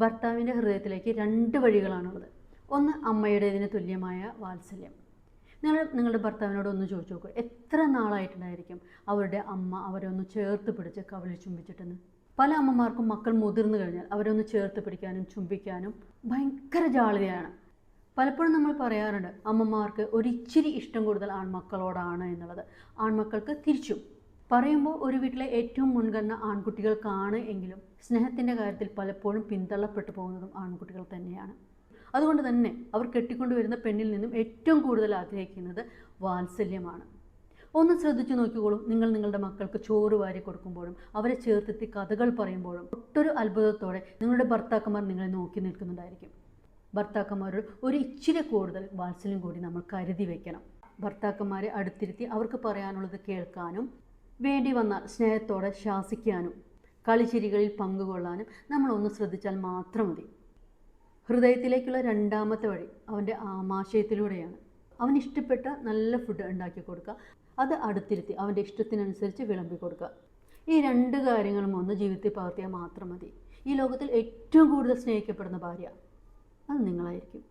ഭർത്താവിൻ്റെ ഹൃദയത്തിലേക്ക് രണ്ട് വഴികളാണുള്ളത്. ഒന്ന് അമ്മയുടേതിന് തുല്യമായ വാത്സല്യം. നിങ്ങളുടെ ഭർത്താവിനോട് ഒന്ന് ചോദിച്ചു നോക്കൂ, എത്ര നാളായിട്ടുണ്ടായിരിക്കും അവരുടെ അമ്മ അവരെ ഒന്ന് ചേർത്ത് പിടിച്ച് കവിളിൽ ചുംബിച്ചിട്ടെന്ന്. പല അമ്മമാർക്കും മക്കൾ മുതിർന്നു കഴിഞ്ഞാൽ അവരെ ഒന്ന് ചേർത്ത് പിടിക്കാനും ചുംബിക്കാനും ഭയങ്കര ജാളിതയാണ്. പലപ്പോഴും നമ്മൾ പറയാറുണ്ട് അമ്മമാർക്ക് ഒരിച്ചിരി ഇഷ്ടം കൂടുതൽ ആൺമക്കളോടാണ് എന്നുള്ളത്. ആൺമക്കൾക്ക് തിരിച്ചും. പറയുമ്പോൾ ഒരു വീട്ടിലെ ഏറ്റവും മുൻഗണന ആൺകുട്ടികൾക്കാണ് എങ്കിലും സ്നേഹത്തിൻ്റെ കാര്യത്തിൽ പലപ്പോഴും പിന്തള്ളപ്പെട്ടു പോകുന്നതും ആൺകുട്ടികൾ തന്നെയാണ്. അതുകൊണ്ട് തന്നെ അവർ കെട്ടിക്കൊണ്ടുവരുന്ന പെണ്ണിൽ നിന്നും ഏറ്റവും കൂടുതൽ ആഗ്രഹിക്കുന്നത് വാത്സല്യമാണ്. ഒന്ന് ശ്രദ്ധിച്ചു നോക്കിക്കോളും. നിങ്ങളുടെ മക്കൾക്ക് ചോറ് വാരി കൊടുക്കുമ്പോഴും അവരെ ചേർത്തെത്തി കഥകൾ പറയുമ്പോഴും ഒട്ടൊരു അത്ഭുതത്തോടെ നിങ്ങളുടെ ഭർത്താക്കന്മാർ നിങ്ങളെ നോക്കി നിൽക്കുന്നുണ്ടായിരിക്കും. ഭർത്താക്കന്മാരോട് ഒരു ഇച്ചിരി കൂടുതൽ വാത്സല്യം കൂടി നമ്മൾ കരുതി വയ്ക്കണം. ഭർത്താക്കന്മാരെ അടുത്തിരുത്തി അവർക്ക് പറയാനുള്ളത് കേൾക്കാനും വേണ്ടി വന്നാൽ സ്നേഹത്തോടെ ശാസിക്കാനും കളിച്ചിരികളിൽ പങ്കുകൊള്ളാനും നമ്മളൊന്ന് ശ്രദ്ധിച്ചാൽ മാത്രം മതി. ഹൃദയത്തിലേക്കുള്ള രണ്ടാമത്തെ വഴി അവൻ്റെ ആമാശയത്തിലൂടെയാണ്. അവന് ഇഷ്ടപ്പെട്ട നല്ല ഫുഡ് ഉണ്ടാക്കി കൊടുക്കുക, അത് അടുത്തിരുത്തി അവൻ്റെ ഇഷ്ടത്തിനനുസരിച്ച് വിളമ്പി കൊടുക്കുക. ഈ രണ്ട് കാര്യങ്ങളും ഒന്ന് ജീവിതത്തിൽ പകർത്തിയാൽ മാത്രം മതി. ഈ ലോകത്തിൽ ഏറ്റവും കൂടുതൽ സ്നേഹിക്കപ്പെടുന്ന ഭാര്യ അത് നിങ്ങളായിരിക്കും.